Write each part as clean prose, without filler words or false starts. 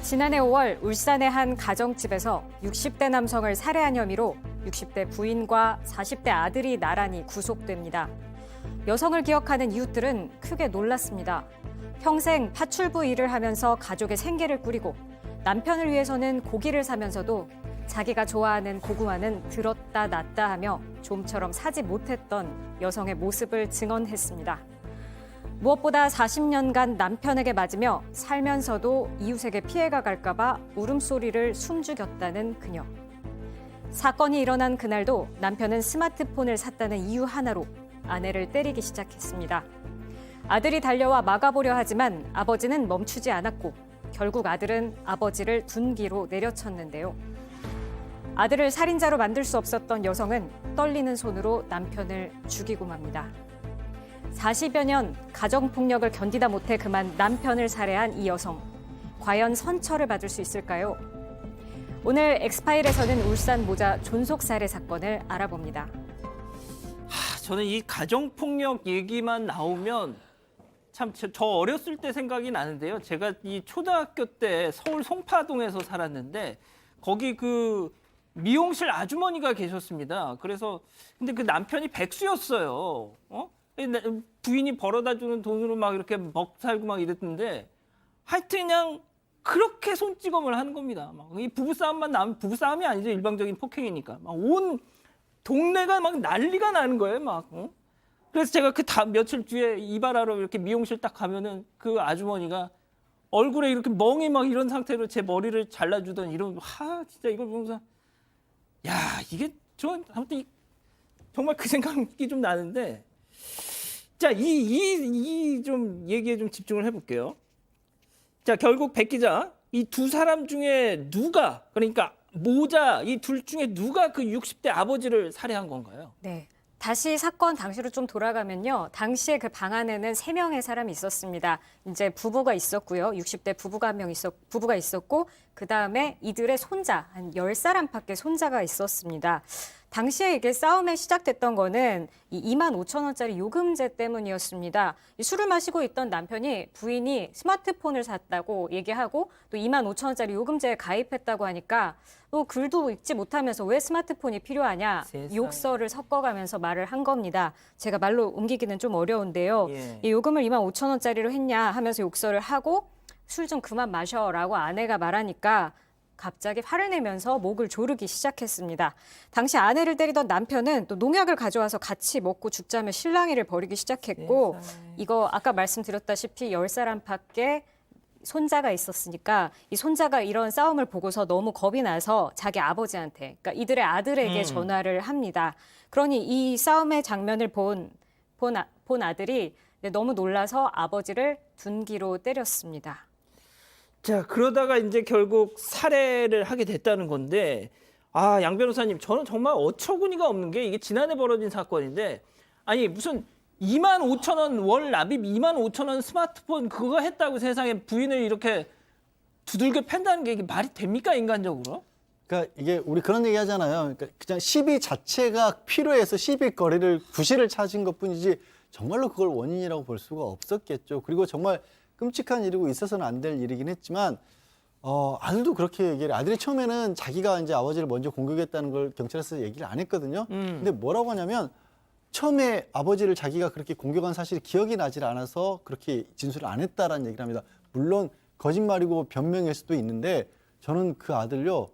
지난해 5월 울산의 한 가정집에서 60대 남성을 살해한 혐의로 60대 부인과 40대 아들이 나란히 구속됩니다. 여성을 기억하는 이웃들은 크게 놀랐습니다. 평생 파출부 일을 하면서 가족의 생계를 꾸리고 남편을 위해서는 고기를 사면서도 자기가 좋아하는 고구마는 들었다 놨다 하며 좀처럼 사지 못했던 여성의 모습을 증언했습니다. 무엇보다 40년간 남편에게 맞으며 살면서도 이웃에게 피해가 갈까 봐 울음소리를 숨죽였다는 그녀. 사건이 일어난 그날도 남편은 스마트폰을 샀다는 이유 하나로 아내를 때리기 시작했습니다. 아들이 달려와 막아보려 하지만 아버지는 멈추지 않았고 결국 아들은 아버지를 둔기로 내려쳤는데요. 아들을 살인자로 만들 수 없었던 여성은 떨리는 손으로 남편을 죽이고 맙니다. 40여 년 가정폭력을 견디다 못해 그만 남편을 살해한 이 여성. 과연 선처를 받을 수 있을까요? 오늘 엑스파일에서는 울산 모자 존속 살해 사건을 알아봅니다. 저는 이 가정폭력 얘기만 나오면 참 저 어렸을 때 생각이 나는데요. 제가 이 초등학교 때 서울 송파동에서 살았는데 거기 그 미용실 아주머니가 계셨습니다. 그래서 근데 그 남편이 백수였어요. 부인이 벌어다 주는 돈으로 막 이렇게 먹살고 막 이랬는데 하여튼 그냥 그렇게 손찌검을 하는 겁니다. 막 이 부부싸움만 나면 부부싸움이 아니죠. 일방적인 폭행이니까. 막 온 동네가 막 난리가 나는 거예요. 막. 그래서 제가 그 다음 며칠 뒤에 이발하러 이렇게 미용실 딱 가면은 그 아주머니가 얼굴에 이렇게 멍이 막 이런 상태로 제 머리를 잘라주던 이런 진짜 이걸 보면서 야 이게 저 아무튼 정말 그 생각이 좀 나는데 자 이 좀 얘기에 좀 집중을 해볼게요. 자 결국 백 기자 이 두 사람 중에 누가 그러니까 모자 이 둘 중에 누가 그 60대 아버지를 살해한 건가요? 네. 다시 사건 당시로 좀 돌아가면요. 당시에 그 방 안에는 3명의 사람이 있었습니다. 이제 부부가 있었고요. 60대 부부가 부부가 있었고 그다음에 이들의 손자, 한 10살 안팎의 손자가 있었습니다. 당시에 이게 싸움에 시작됐던 거는 이 25,000원짜리 요금제 때문이었습니다. 이 술을 마시고 있던 남편이 부인이 스마트폰을 샀다고 얘기하고 또 25,000원짜리 요금제에 가입했다고 하니까 또 글도 읽지 못하면서 왜 스마트폰이 필요하냐 세상에. 욕설을 섞어가면서 말을 한 겁니다. 제가 말로 옮기기는 좀 어려운데요. 예. 이 요금을 25,000원짜리로 했냐 하면서 욕설을 하고 술 좀 그만 마셔라고 아내가 말하니까 갑자기 화를 내면서 목을 조르기 시작했습니다. 당시 아내를 때리던 남편은 또 농약을 가져와서 같이 먹고 죽자며 실랑이를 벌이기 시작했고 이거 아까 말씀드렸다시피 10살 안팎의 손자가 있었으니까 이 손자가 이런 싸움을 보고서 너무 겁이 나서 자기 아버지한테 그러니까 이들의 아들에게 전화를 합니다. 그러니 이 싸움의 장면을 본 아들이 너무 놀라서 아버지를 둔기로 때렸습니다. 자, 그러다가 이제 결국 살해를 하게 됐다는 건데, 양 변호사님, 저는 정말 어처구니가 없는 게 이게 지난해 벌어진 사건인데, 아니, 무슨 25,000원 월 납입 25,000원 스마트폰 그거 했다고 세상에 부인을 이렇게 두들겨 팬다는 게 이게 말이 됩니까, 인간적으로? 그러니까 이게 우리 그런 얘기 하잖아요. 그러니까 그냥 시비 자체가 필요해서 시비 거리를 구실을 찾은 것뿐이지 정말로 그걸 원인이라고 볼 수가 없었겠죠. 그리고 정말 끔찍한 일이고 있어서는 안 될 일이긴 했지만 아들도 그렇게 얘기를 아들이 처음에는 자기가 이제 아버지를 먼저 공격했다는 걸 경찰에서 얘기를 안 했거든요. 근데 뭐라고 하냐면 처음에 아버지를 자기가 그렇게 공격한 사실이 기억이 나질 않아서 그렇게 진술을 안 했다라는 얘기를 합니다. 물론 거짓말이고 변명일 수도 있는데 저는 그 아들요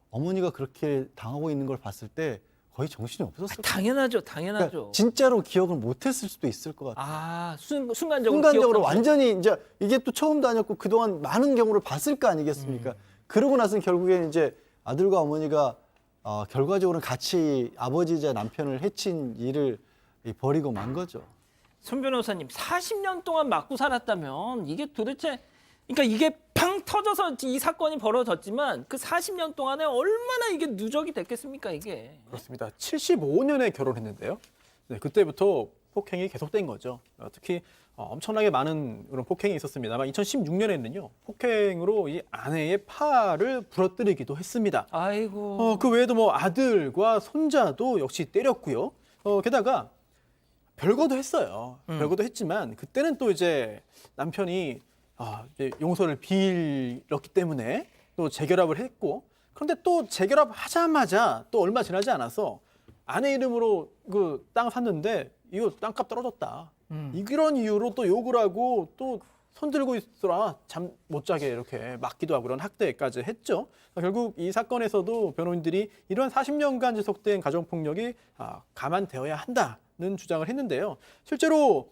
어머니가 그렇게 당하고 있는 걸 봤을 때 거의 정신이 없었어요. 당연하죠. 그러니까 진짜로 기억을 못했을 수도 있을 것 같아요. 순간적으로 완전히 이제 이게 또 처음도 아니었고 그동안 많은 경우를 봤을 거 아니겠습니까? 그러고 나서는 결국에는 이제 아들과 어머니가 결과적으로는 같이 아버지자 남편을 해친 일을 벌이고 만 거죠. 손 변호사님, 40년 동안 맞고 살았다면 이게 도대체 그러니까 이게 팡 터져서 이 사건이 벌어졌지만 그 40년 동안에 얼마나 이게 누적이 됐겠습니까, 이게? 그렇습니다. 75년에 결혼했는데요. 네, 그때부터 폭행이 계속된 거죠. 특히 엄청나게 많은 그런 폭행이 있었습니다만 2016년에는요. 폭행으로 이 아내의 팔을 부러뜨리기도 했습니다. 아이고. 그 외에도 뭐 아들과 손자도 역시 때렸고요. 게다가 별거도 했어요. 별거도 했지만 그때는 또 이제 남편이 이제 용서를 빌었기 때문에 또 재결합을 했고, 그런데 또 재결합하자마자 또 얼마 지나지 않아서 아내 이름으로 그 땅 샀는데 이거 땅값 떨어졌다. 이런 이유로 또 욕을 하고 또 손 들고 있어라 잠 못 자게 이렇게 맞기도 하고 그런 학대까지 했죠. 결국 이 사건에서도 변호인들이 이런 40년간 지속된 가정폭력이 감안되어야 한다는 주장을 했는데요. 실제로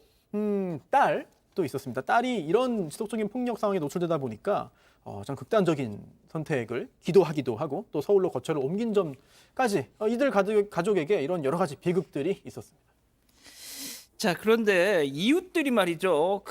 딸도 있었습니다. 딸이 이런 지속적인 폭력 상황에 노출되다 보니까 참 극단적인 선택을 기도하기도 하고 또 서울로 거처를 옮긴 점까지 이들 가족에게 이런 여러 가지 비극들이 있었습니다. 자, 그런데 이웃들이 말이죠.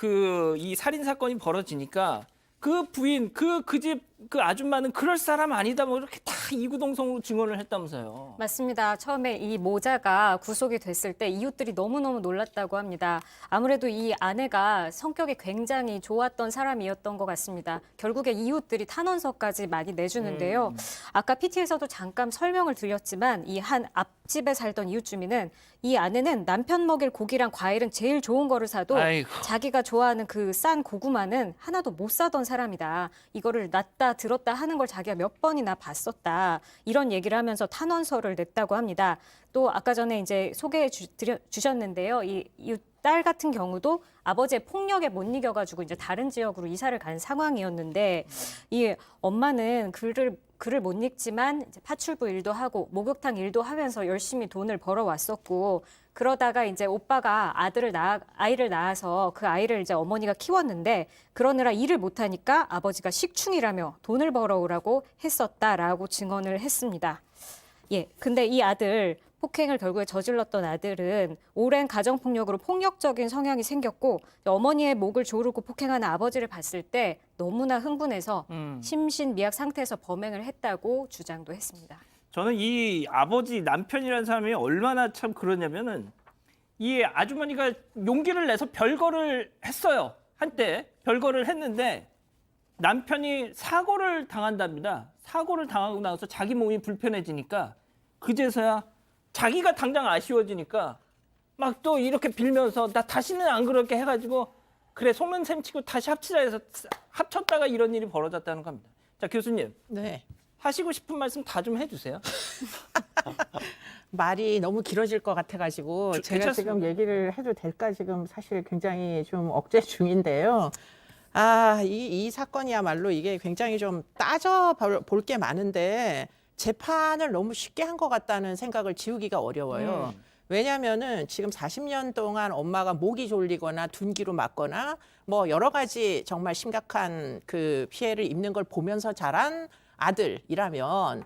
이 살인 사건이 벌어지니까 그 부인, 그 집 그 아줌마는 그럴 사람 아니다 뭐 이렇게 다 이구동성으로 증언을 했다면서요. 맞습니다. 처음에 이 모자가 구속이 됐을 때 이웃들이 너무너무 놀랐다고 합니다. 아무래도 이 아내가 성격이 굉장히 좋았던 사람이었던 것 같습니다. 결국에 이웃들이 탄원서까지 많이 내주는데요. 아까 PT에서도 잠깐 설명을 드렸지만 이 한 앞집에 살던 이웃 주민은 이 아내는 남편 먹일 고기랑 과일은 제일 좋은 거를 사도 아이고. 자기가 좋아하는 그 싼 고구마는 하나도 못 사던 사람이다. 이거를 놨다 들었다 하는 걸 자기가 몇 번이나 봤었다. 이런 얘기를 하면서 탄원서를 냈다고 합니다. 또 아까 전에 이제 소개해 주셨는데요. 이 딸 같은 경우도 아버지의 폭력에 못 이겨가지고 이제 다른 지역으로 이사를 간 상황이었는데 이 엄마는 글을 못 읽지만 이제 파출부 일도 하고 목욕탕 일도 하면서 열심히 돈을 벌어왔었고 그러다가 이제 오빠가 아이를 낳아서 그 아이를 이제 어머니가 키웠는데 그러느라 일을 못하니까 아버지가 식충이라며 돈을 벌어오라고 했었다라고 증언을 했습니다. 예, 근데 이 아들 폭행을 결국에 저질렀던 아들은 오랜 가정폭력으로 폭력적인 성향이 생겼고 어머니의 목을 조르고 폭행하는 아버지를 봤을 때 너무나 흥분해서 심신미약 상태에서 범행을 했다고 주장도 했습니다. 저는 이 아버지 남편이라는 사람이 얼마나 참 그러냐면은 이 아주머니가 용기를 내서 별거를 했어요. 한때 별거를 했는데 남편이 사고를 당한답니다. 사고를 당하고 나서 자기 몸이 불편해지니까 그제서야 자기가 당장 아쉬워지니까 막 또 이렇게 빌면서 나 다시는 안 그럴게 해가지고 그래 속는 셈 치고 다시 합치자 해서 합쳤다가 이런 일이 벌어졌다는 겁니다. 자, 교수님. 네. 하시고 싶은 말씀 다 좀 해주세요. 말이 너무 길어질 것 같아가지고 제가 괜찮습니다. 지금 얘기를 해도 될까 지금 사실 굉장히 좀 억제 중인데요. 이 사건이야말로 이게 굉장히 좀 따져 볼 게 많은데 재판을 너무 쉽게 한 것 같다는 생각을 지우기가 어려워요. 왜냐하면은 지금 40년 동안 엄마가 목이 졸리거나 둔기로 맞거나 뭐 여러 가지 정말 심각한 그 피해를 입는 걸 보면서 자란 아들이라면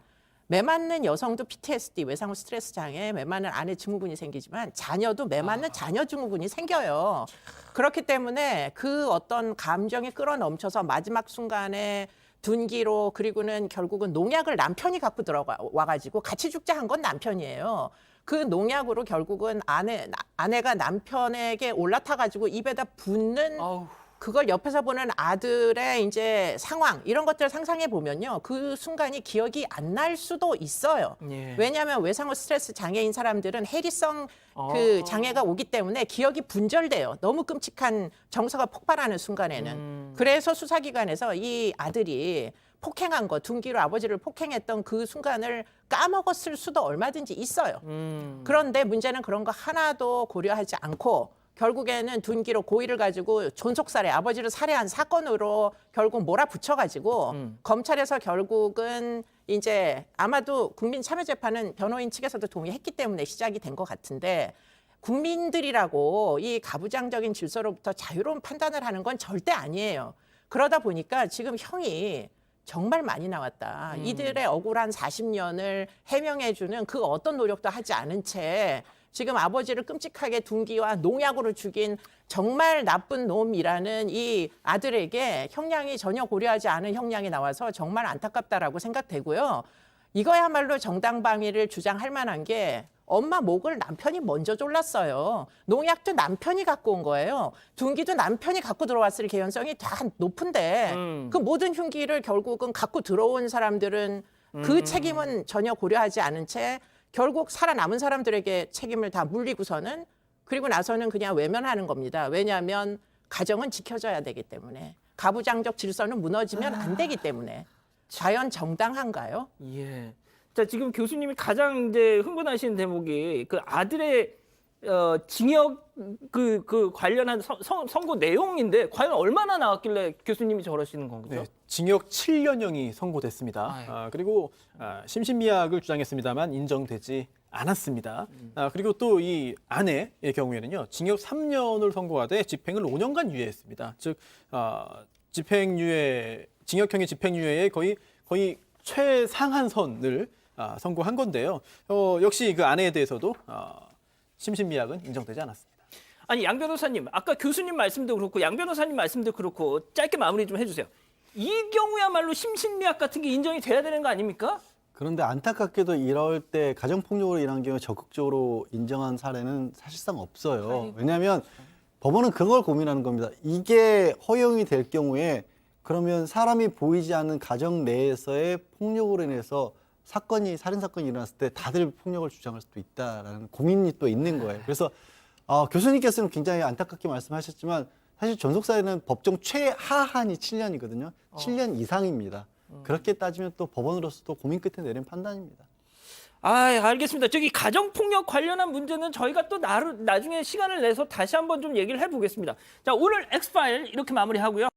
매 맞는 여성도 PTSD, 외상후 스트레스 장애, 매 맞는 아내 증후군이 생기지만 자녀도 매 맞는 자녀 증후군이 생겨요. 그렇기 때문에 그 어떤 감정이 끌어넘쳐서 마지막 순간에 둔기로 그리고는 결국은 농약을 남편이 갖고 들어와가지고 같이 죽자 한 건 남편이에요. 그 농약으로 결국은 아내가 남편에게 올라타가지고 입에다 붓는 그걸 옆에서 보는 아들의 이제 상황 이런 것들을 상상해 보면요. 그 순간이 기억이 안 날 수도 있어요. 예. 왜냐하면 외상후 스트레스 장애인 사람들은 해리성 그 장애가 오기 때문에 기억이 분절돼요. 너무 끔찍한 정서가 폭발하는 순간에는. 그래서 수사기관에서 이 아들이 폭행한 거, 둔기로 아버지를 폭행했던 그 순간을 까먹었을 수도 얼마든지 있어요. 그런데 문제는 그런 거 하나도 고려하지 않고 결국에는 둔기로 고의를 가지고 존속살해, 아버지를 살해한 사건으로 결국 몰아붙여가지고 검찰에서 결국은 이제 아마도 국민참여재판은 변호인 측에서도 동의했기 때문에 시작이 된 것 같은데 국민들이라고 이 가부장적인 질서로부터 자유로운 판단을 하는 건 절대 아니에요. 그러다 보니까 지금 형이 정말 많이 나왔다. 이들의 억울한 40년을 해명해주는 그 어떤 노력도 하지 않은 채 지금 아버지를 끔찍하게 둔기와 농약으로 죽인 정말 나쁜 놈이라는 이 아들에게 형량이 전혀 고려하지 않은 형량이 나와서 정말 안타깝다라고 생각되고요. 이거야말로 정당방위를 주장할 만한 게 엄마 목을 남편이 먼저 졸랐어요. 농약도 남편이 갖고 온 거예요. 둔기도 남편이 갖고 들어왔을 개연성이 다 높은데 그 모든 흉기를 결국은 갖고 들어온 사람들은 그 책임은 전혀 고려하지 않은 채 결국 살아남은 사람들에게 책임을 다 물리고서는 그리고 나서는 그냥 외면하는 겁니다. 왜냐하면 가정은 지켜져야 되기 때문에. 가부장적 질서는 무너지면 안 되기 때문에 과연 정당한가요? 예. 자, 지금 교수님이 가장 이제 흥분하시는 대목이 그 아들의 징역 그 관련한 선고 내용인데 과연 얼마나 나왔길래 교수님이 저러시는 건가요? 네, 징역 7년형이 선고됐습니다. 아유. 그리고 심신미약을 주장했습니다만 인정되지 않았습니다. 그리고 또 이 아내의 경우에는요, 징역 3년을 선고하되 집행을 5년간 유예했습니다. 즉 징역형의 집행유예의 거의 최상한선을 선고한 건데요. 역시 그 아내에 대해서도 심신미약은 인정되지 않았습니다. 아니, 양 변호사님, 아까 교수님 말씀도 그렇고 양 변호사님 말씀도 그렇고 짧게 마무리 좀 해주세요. 이 경우야말로 심신미약 같은 게 인정이 돼야 되는 거 아닙니까? 그런데 안타깝게도 이럴 때 가정폭력으로 인한 경우 적극적으로 인정한 사례는 사실상 없어요. 왜냐하면 법원은 그걸 고민하는 겁니다. 이게 허용이 될 경우에 그러면 사람이 보이지 않는 가정 내에서의 폭력으로 인해서 살인 사건이 일어났을 때 다들 폭력을 주장할 수도 있다라는 고민이 또 있는 거예요. 그래서 교수님께서는 굉장히 안타깝게 말씀하셨지만 사실 존속사유는 법정 최하한이 7년이거든요. 7년 이상입니다. 그렇게 따지면 또 법원으로서도 고민 끝에 내린 판단입니다. 알겠습니다. 저기 가정폭력 관련한 문제는 저희가 또 나중에 시간을 내서 다시 한번 좀 얘기를 해보겠습니다. 자, 오늘 엑스파일 이렇게 마무리하고요.